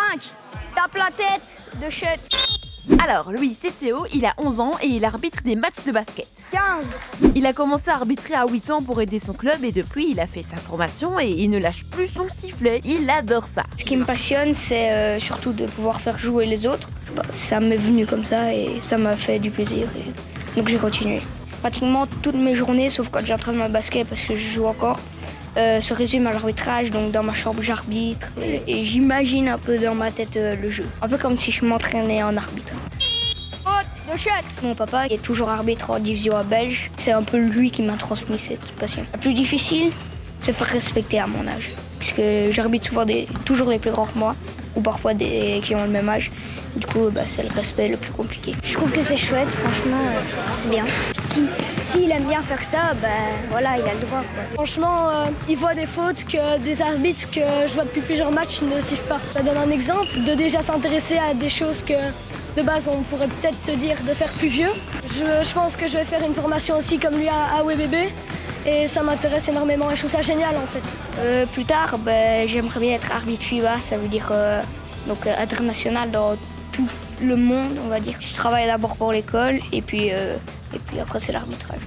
5. Tape la tête de chute. Alors, lui, c'est Théo, il a 11 ans et il arbitre des matchs de basket. 15. Il a commencé à arbitrer à 8 ans pour aider son club et depuis, il a fait sa formation et il ne lâche plus son sifflet. Il adore ça. Ce qui me passionne, c'est surtout de pouvoir faire jouer les autres. Ça m'est venu comme ça et ça m'a fait du plaisir. Donc j'ai continué. Pratiquement toutes mes journées, sauf quand j'entraîne ma basket parce que je joue encore, se résument à l'arbitrage. Donc dans ma chambre, j'arbitre et j'imagine un peu dans ma tête le jeu. Un peu comme si je m'entraînais en arbitre. Faute de chute. Mon papa est toujours arbitre en division A belge. C'est un peu lui qui m'a transmis cette passion. La plus difficile, c'est faire respecter à mon âge. Puisque j'arbitre souvent toujours les plus grands que moi, ou parfois des qui ont le même âge. Du coup, c'est le respect le plus compliqué. Je trouve que c'est chouette, franchement, c'est bien. S'il aime bien faire ça, voilà, il a le droit, quoi. Franchement, il voit des fautes que des arbitres que je vois depuis plusieurs matchs ne suivent pas. Ça donne un exemple de déjà s'intéresser à des choses que de base on pourrait peut-être se dire de faire plus vieux. Je pense que je vais faire une formation aussi comme lui à WBB et ça m'intéresse énormément et je trouve ça génial en fait. Plus tard, j'aimerais bien être arbitre FIBA, ça veut dire donc international dans tout le monde, on va dire. Je travaille d'abord pour l'école et puis après c'est l'arbitrage.